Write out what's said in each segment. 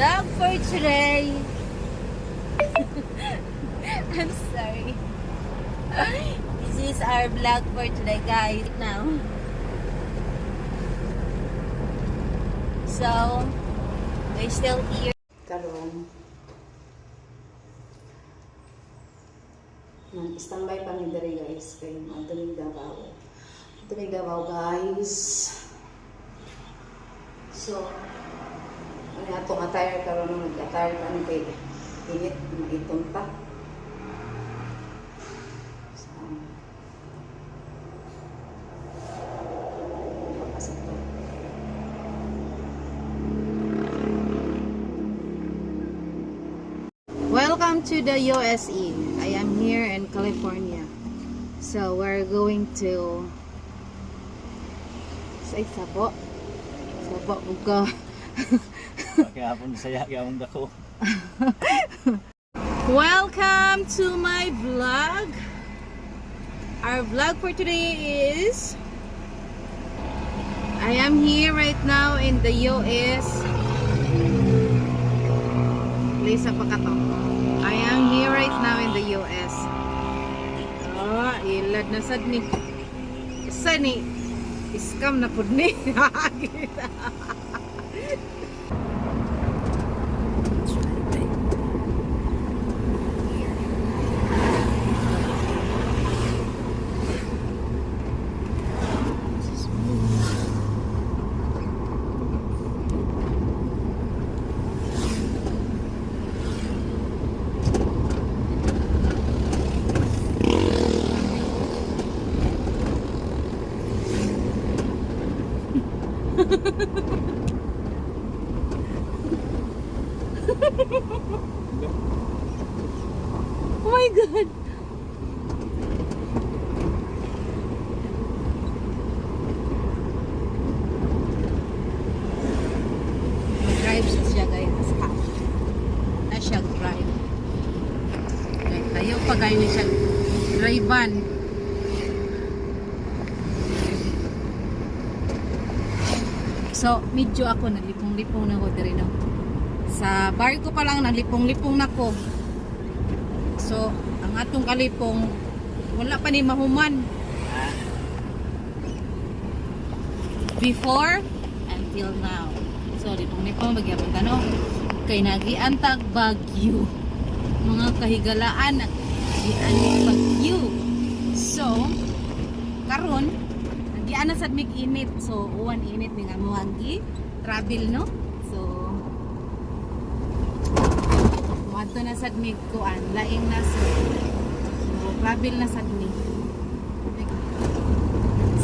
vlog for today. I'm sorry. This is our vlog for today, guys. Now, so we're still here. Karon, standby pa ni dere guys. Kaya madaling Davao. Madaling Davao, guys. So, ano atong attire karon nung nag-attire pa ni kay init magitunta. So, papasok to. Welcome to the USA. I am here in California. So, we're going to say Sabo. Sabo buka. Kaya hapon saya gyamon dako. Welcome to my vlog. Our vlog for today is I am here right now in the US. Lisa Pakato. I am here right now in the US. Oh, ilad na sad ni. Sani iskam na pud ni. Oh my God! Drive siya guys. Na siya drive. Tayo pa kayo siya drive-an. So, medyo ako naglipong-lipong na ko diri no. Sa bar ko pa lang naglipong-lipong na ko. So, ang atong kalipong wala pa ni mahuman. Before until now. So, lipong-lipong magyapon tano. Kay nagiantag bagyo. Mga kahigalaan at gian bagyo. So, karon ana sad mig init, so uwan init ni nga muanggi travel no. So wato na sad mig kuan laing na so travel na sad mi.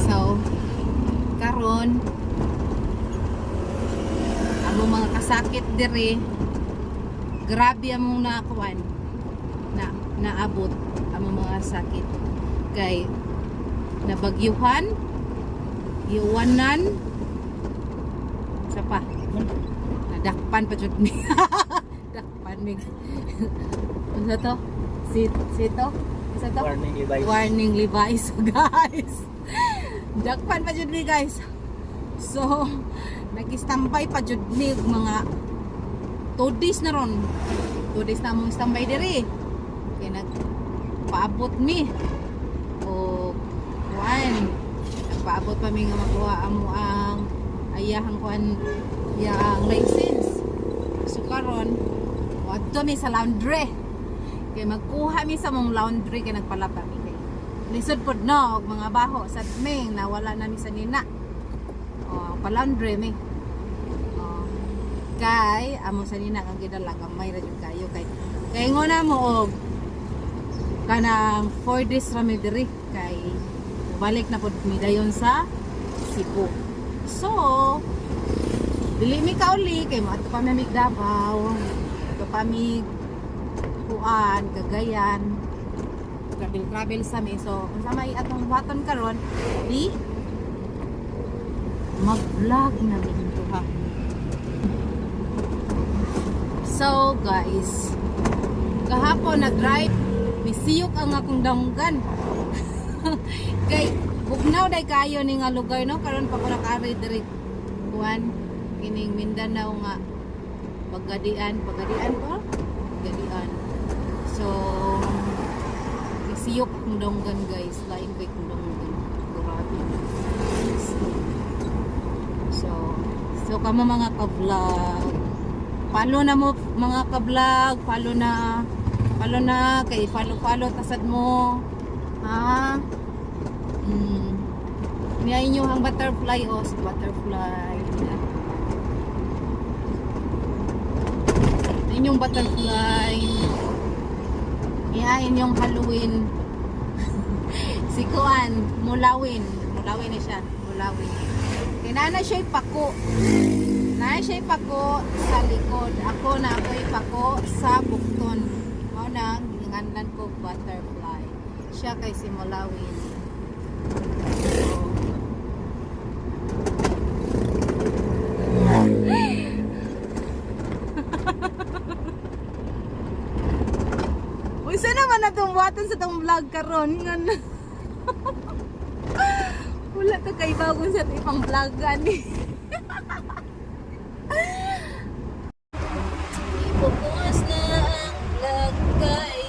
So karon amo mga kasakit dire grabe among na kuan na naabot amo mga sakit kay nabagyuhan iwanan sa pa nadakpan pa jud mi dakpan mig ano to si to isa to warning device guys dakpan pa jud mi guys so nag-standby pa jud mi mga 2 days na ron 2 days na mong standby diri kaya nagpaabot mi o one paabot pa mi nga makuha amo ang ayahang kuan yang license. So karon wadto mi sa laundry. Kay magkuha mi sa mong laundry kay nagpalapa mi kay. Lisod pod no og mga baho sa ming nawala na mi sa nina. Oh, pa laundry mi. Oh. Kay amo sa nina kang gidala gamay ra jud kayo kay ngona mo og kanang 4 days ra mi diri kay balik na po mi dayon sa Cebu. So, dili mi kauli kay mo ato pa mi Davao, ato pa mi kuan, Cagayan, travel sa mi. So, unsa may atong buhaton karon, di mag-vlog na mi ha. So, guys, kahapon nag-drive, misiyok ang akong danggan. Kay bugnaw day kayo ni nga lugar no karon pa ko nakari diri kuan kining Mindanao nga Pagadian ko? Pagadian. So, isiyok akong donggan guys. Lain ko akong donggan. Grabe. So kamo mga ka-vlog. Follow na mo mga ka-vlog. Follow na. Kay follow tasad mo. Ha? Niya inyo ang butterfly o si butterfly. Inyong butterfly. Iyain yung Halloween. Si Kuan, mulawin na siya. Mulawin. Kinana siya pako. Na siya pako sa likod. Ako na ako'y pako sa bukton. Mao na ginganlan ko butterfly. Siya kay si mulawin. Uy, saan naman na itong buhatan sa itong vlog karon? Wala to kay bagong sa ipang vlogan eh. Ipupuas na ang vlog kay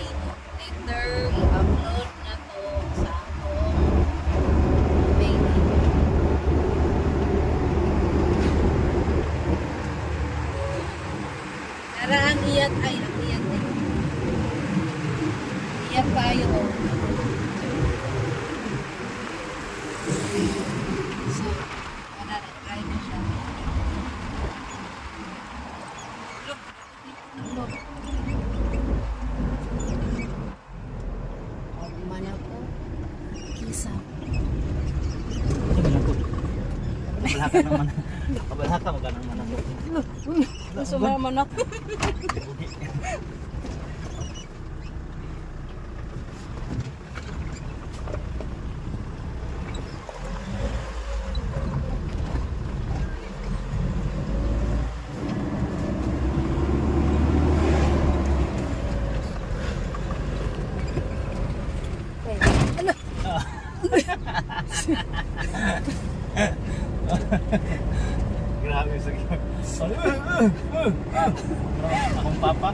later i-upload na to sa akong baby. Tara ang iyak ay ang iyak eh. Iyak kayo oh. So, wala na try na siya. Look. Mana ko? Kisa. Kabalhaka mo ka ng manakot. Gusto mo naman ako. Grabe sa akong papa.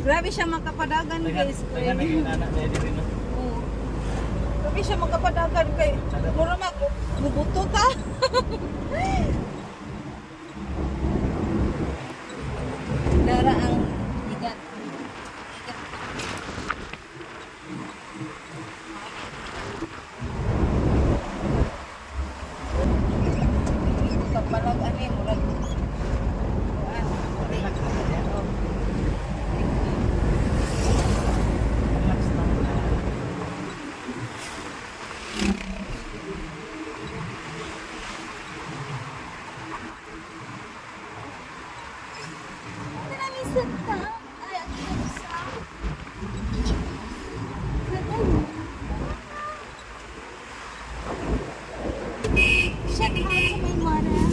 Grabe siya makapadagan guys. Taga naging anak niya din no. Oo. Grabe siya makapadagan kay. Mura ko. Bubuto ta. Dara ang igat. Kapalag ani murag. Relax lang yan. Relax lang. Shout out to my mother.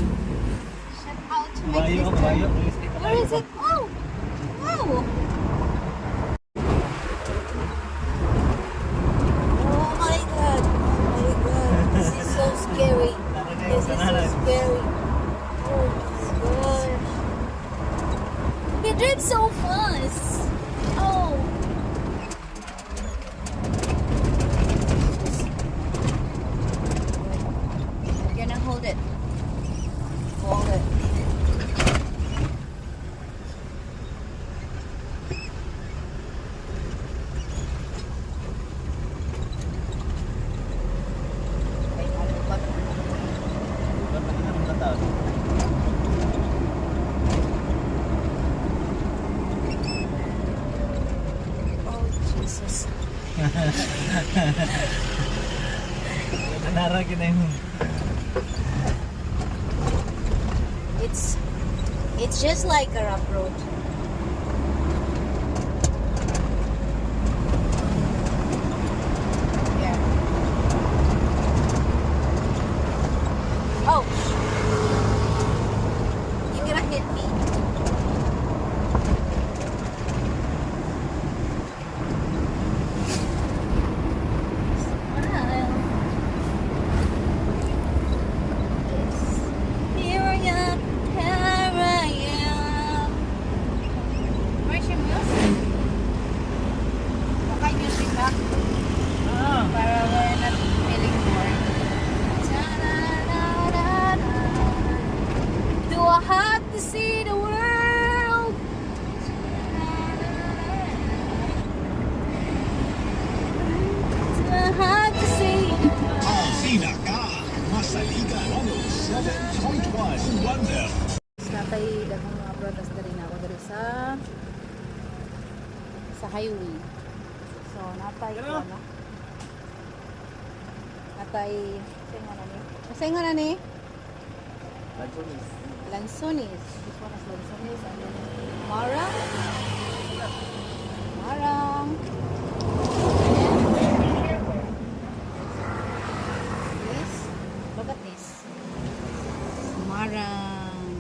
Shout out to my Kabayo, sister. kabayo. Where is it? Oh! Wow! Oh my god! Oh my god! This is so scary. This is so scary. Oh my gosh. He drives so fast. Oh. You're gonna hold it. Hold it. Ay, ano ba? Oh, Jesus. Naragi na yun. It's just like a rough road. Yeah. Oh. You're gonna hit me. Smile. Yes. Here I am, paradise. hot to see the world. So hot to see. Alcina ka, Masaliga ano, 7.1 Wonder. Natay daghang mga protest diri na ako diri sa highway. So natay ko na. Natay sayang na ni. Lansones. Lansones. This one is Lansones and then Marang. Marang. Yes. Look at this. Marang.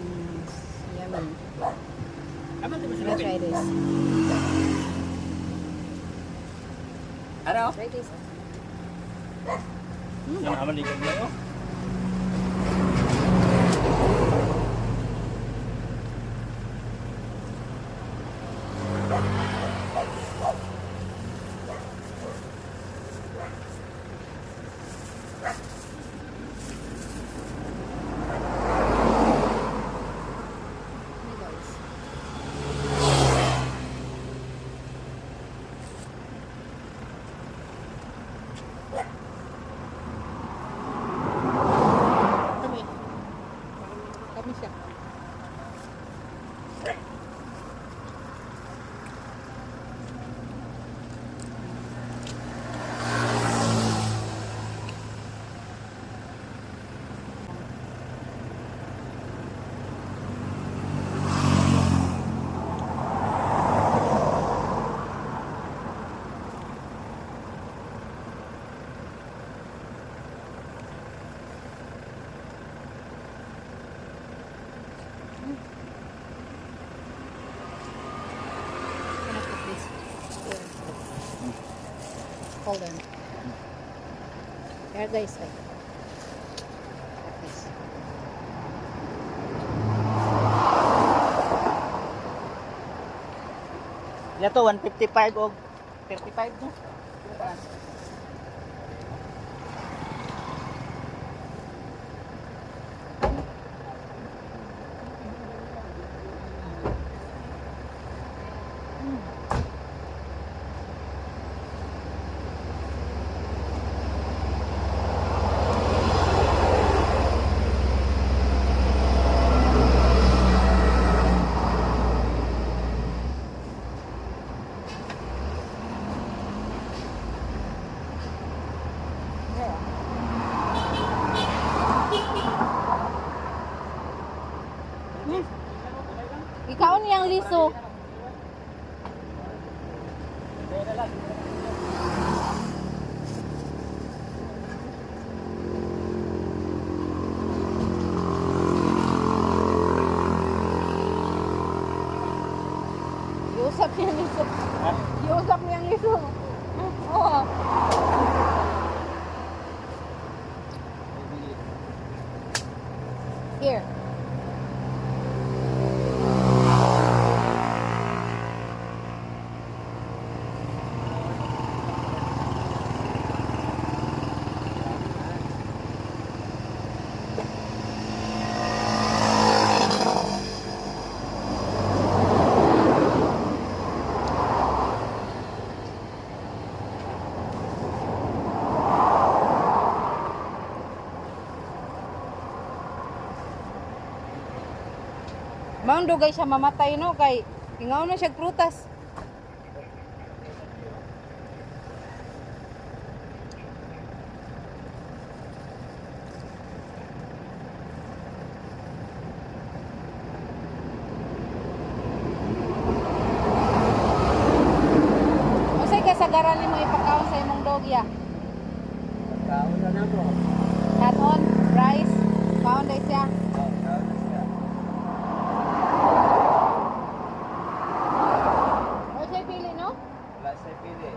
Yummy. Let's try this. Ano? Try this. Yan naman ligaw mo. Oh. Hey guys. Kami. Kami siya. Can I put this here? Hold on. There guys, like this. Yato 155 og 35 no. Ikaw niyang liso. Iusap niyang liso. Iusap niyang liso. Oo. Here. Maong dugay siya mamatay no kay ingaw na siya prutas. Unsay kasagaran nimo ipakaon sa imong dogya? Kaon na namo. Kanon, rice, kaon day siya. Kaon na siya. O siya pili no? Wala siya pili.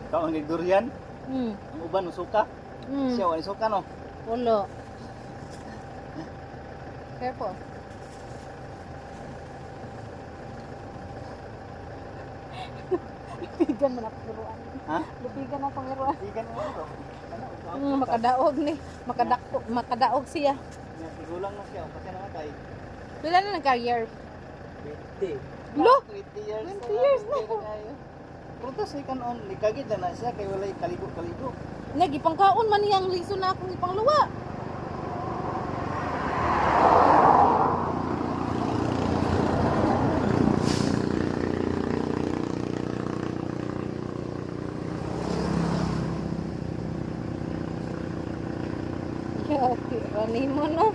Kaon ni durian, ang uban usuka. Siya wala suka no. Ulo. Careful. Lubigan mo na pangiruan. Ha? Lubigan na pangiruan. Ikan mo to. Ano? Makadaog ni. Makadaog siya. Sigulang na siya. Kasi naman tayo. Pila na nag-career? 20. Lo? 20 years. 20 years na. Pero tas ikan on. Likagid na na siya. Kaya walay kaligo-kaligo. Nagipangkaon man niyang liso na akong ipangluwa. Yati, rani mo no.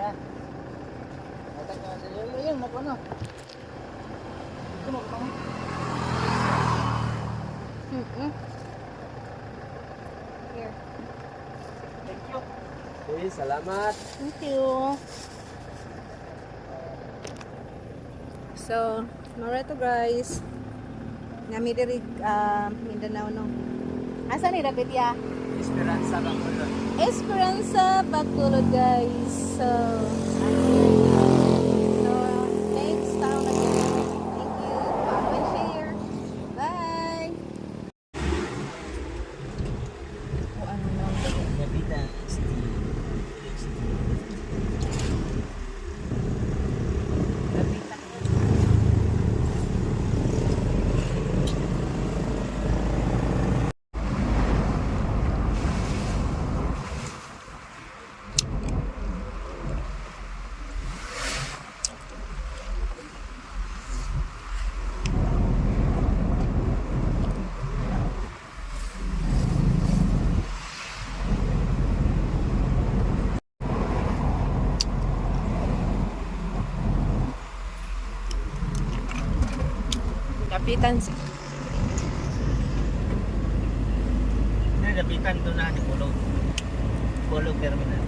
Yan. Matag na siya. Yan, nako na. Ito mo, kapang. Here. Thank you. Okay, salamat. Thank you. So, narito guys. Nami diri Mindanao no. Asa ni David ya? Esperanza Bacolod. Esperanza Bacolod guys. So, next town again. Thank you. Bye share. Bye. Oh, ano na? Nabita. Kapitan si Napitan to na ni Polo Terminal.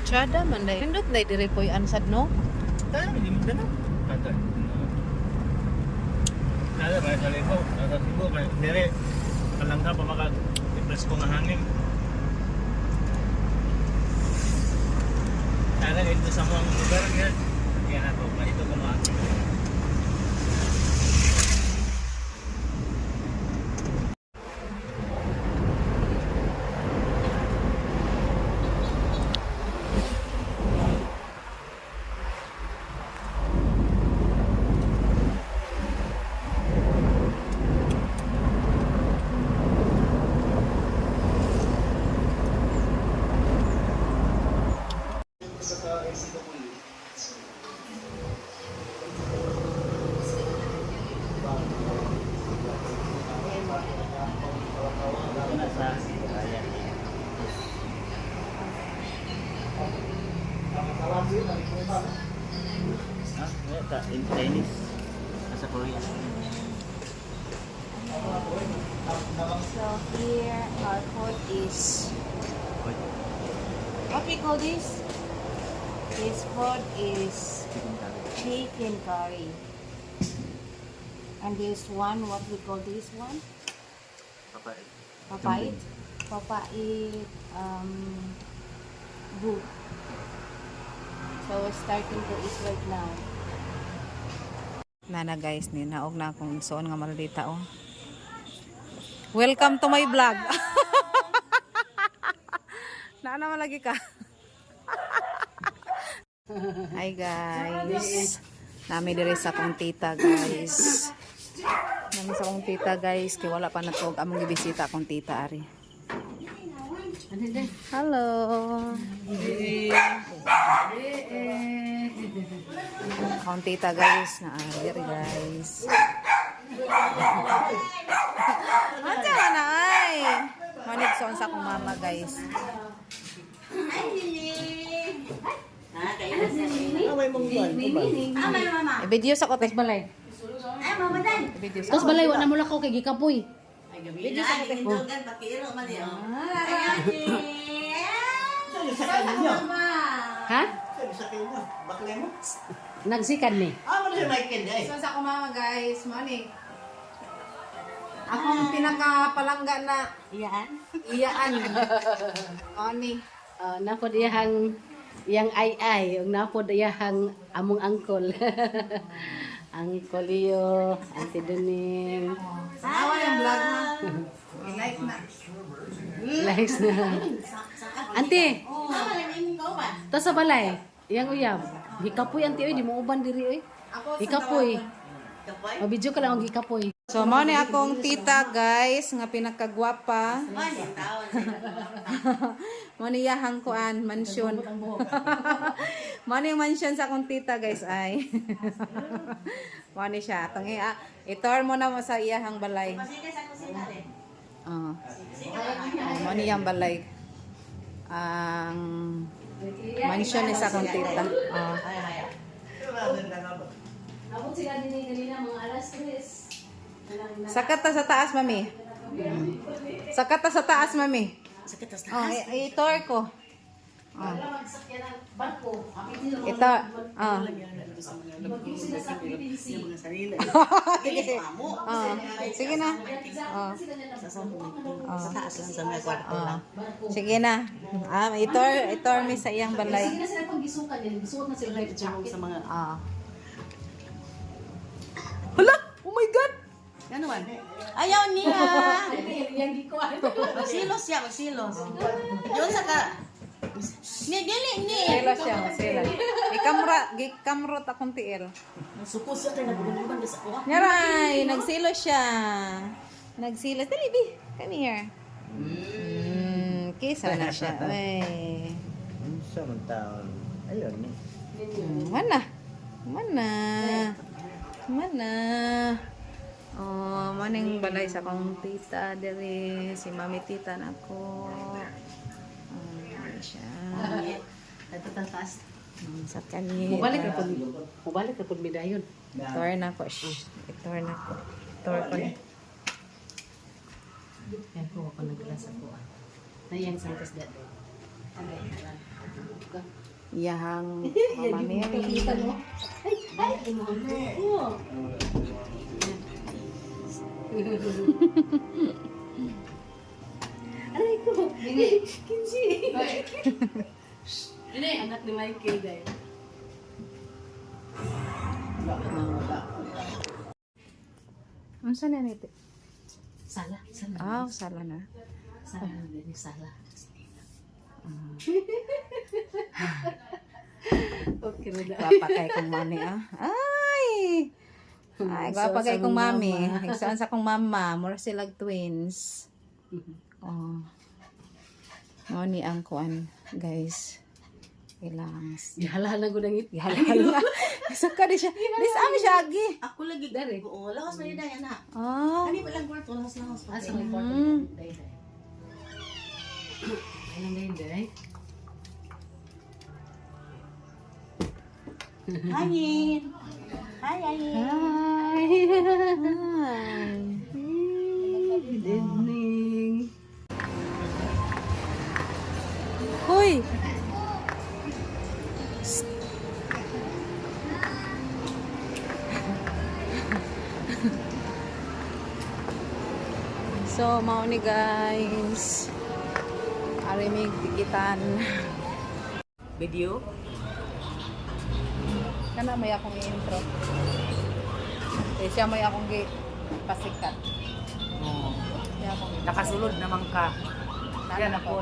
Chada man day. Nindot day diri poy ansad no. Tayo di mo na. Kanto. Nada ba sa lego? Nasa Cebu kay dire kalangga pa maka i-press ko nga hangin. Sana ito sa mga lugar yan. Yan ako, ito ko mga in Chinese nasa Korea. So here our food is what we call this? This food is chicken curry. And this one, what we call this one? Papait. Papait boot. So we're starting to eat right now. Nana guys, ni naog na akong soon nga maldita oh. Welcome to my vlog. Nana malagi ka. Hi guys. Nami diri sa akong tita guys. Nami sa akong tita guys, kay wala pa natog among gibisita akong tita ari. Hello. Akong tita guys, na diri guys. Ate na ay. Manig son sa akong mama guys. I-video sa kote. Balay. I-video sa Tapos balay, wala mo lakaw kay gikapoy. Video sa kote. Ha? Sa kayo, bakle mo. Nagsikan ni. Ano siya may kende ay? Son sa akong mama guys. Morning. Akong pinakapalangga na Iyaan? iyaan. Oni. Napod iyahang iyang ay, ug napod iyahang among angkol. Angkol iyo, Auntie Duning. Awa yung vlog na. I-like na. Likes na. Auntie, to sa balay. Iyang uyab. Hikapoy, Auntie, oy, di mo uban diri, oy. Hikapoy. O, video ka lang ang hikapoy. So, mao ni akong tita, guys, nga pinakagwapa. Mao ni yahang kuan, mansion. Mao ni yung mansion sa akong tita, guys, ay. Mao ni siya. Atong itor mo na mo sa iyahang balay. Mao ni yang balay. Ang mansion ni sa akong tita. Napod sila din kanina mga alas 3. Sakat ta sa taas, mami. Sakat ta sa taas, mami. Sakit tas Oh, itor ko. Wala magsakyan ng barko. Ito. Oh. Sila sa PPC. Sige. Oh. Sige na. Oh. Sa taas lang sa mga kwarto Oh. lang. Sige na. Itor mi sa iyang balay. Sige na sila pag gisukan din. Gisuot na sila life jacket. Sa mga... Ah. Hala! Oh my God! Ano man? Ayaw niya! Yang gikuan. Magsilos siya, magsilos. Yun sa ka... Ni, dili, ni! Sila siya. Sila. Gikamrot akong tiil. Supos siya tayo nagbubunugan sa kuha. Yaray! Nagsilo siya. Nagsilo. Dali, Bi. Come here. Kisa na siya. Uy. Sa mga tao. Ayun. Mana? Mana? Mana? Oh, maning balay sa kong tita diri, si mami tita nako. Siya. Ito taas. Sa kani. Mubalik ka pud midayon. Itor na ko. Itor na ko. Itor ko. Yan ko ako naglas ako. Nayang santas dati. Yahang mama Mary. Ay, mo. Aray ko. Kinsi. Ini anak ni Michael guys. Unsa na nito? Salah. Sala na. Salah din salah. Okay na da. Gwapa kay kong mami Ay! Ay, gwapa kay kong mami. Igsoon sa kong mama, mura silag twins. Oh. Mo ni ang kuan, guys. Ilang. Gihalala ko nang iti. Halala. Saka di siya. Dis ami siya agi. Ako lagi Dari. Oo, lakas na yun na yan ha. Oh. Kani walang kwarto, lakas. Asa may porto. Dai. Ayun dai. Hayin! Hi, Hayin! Hi. Good evening. Hoy. So, mao ni guys. Arimig tikitan. Video? Kana may akong intro. Siya may akong pasikat. Oo. Siya akong Nakasulod naman ka. Yan Nana ako.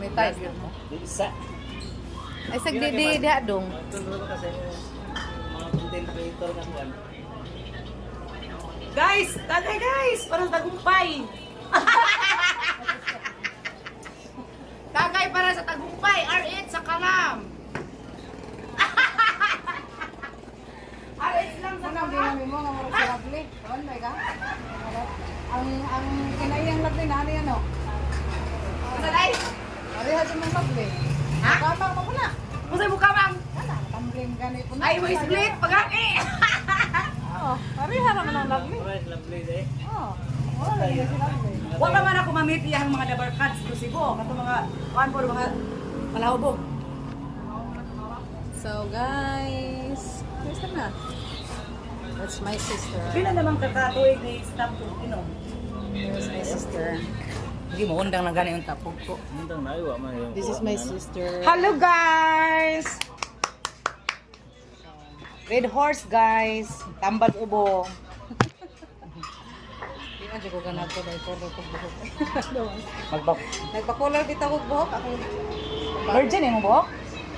May ties mo. Isa. Ay sagdi diha dong. Tulog kasi mga content creator na kuwan. Guys! Tagay guys! Parang tagumpay! Tagay para sa tagumpay! R8 sa kalam! R8 lang sa Ano kalam! ginamit mo nga mura si Lovely? On my God. Ang kinayang Lovely na ano yan o? Ano guys? Ariha sa mong Lovely. Ha? Kamang mo na. Musay mo kamang! Ano? Tambling ganit po na. Ay, may split! Pagaki! Oo. Ariha naman ang Lovely. Lovely day. Oo. Wala na si Lovely. Huwag pa man ako mamiti ang mga dabar cards to Cebu. Kato mga, kuhan po mga palahubog. So guys, guys na. That's my sister. Pila naman kakatuig ni stop to, There's my sister. Hindi mo undang na gani yung tapog ko. Undang na iwa man yung. This is my sister. Hello guys! Red horse guys, tambal ubo. Di man ko ganag ko dahil color ko buhok. Nagpa-color kita ko buhok. Ako virgin eh mo buhok?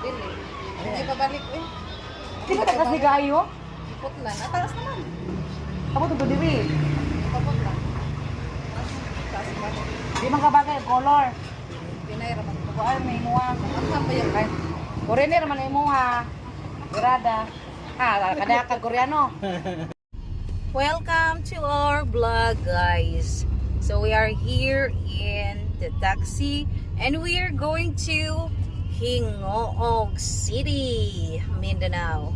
Dili. Hindi pa balik eh. Di ka tagas ni Gayo? Putlan. Ataras naman. Ako to diri. Putlan. Di man kabagay ang color. Pinay raman ko. Kuan may imuha. Ang ba yung Ay, Koreaner man imuha. Grada. Kada ka Koreano. Welcome to our vlog, guys. So we are here in the taxi and we are going to Hingoog City, Mindanao.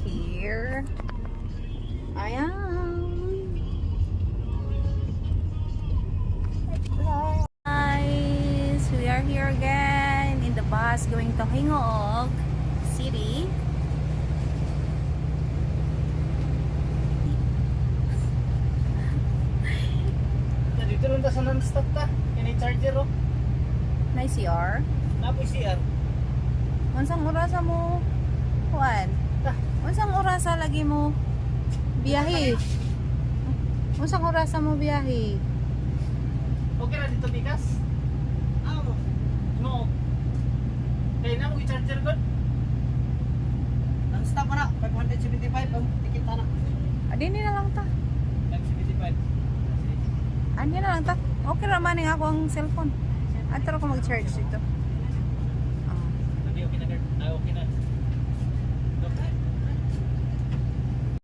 Here I am. Guys, we are here again in the bus going to Hingoog City. Dito lang ta sa non-stop ta. Yan charger oh. Nice CR. Napoy CR. Unsang orasa mo? Kuan? Unsang orasa lagi mo biyahe? Unsang orasa mo biyahe? Okay na dito bigas. Ano? No. Kaya na mo i-charger ko. Non-stop na. 575 ang ticket na. Adi ni na lang ta. 575. Adi na lang ta. Okay raman ning ako ang cellphone. Atro ko mag-charge dito. Okay na girl. Okay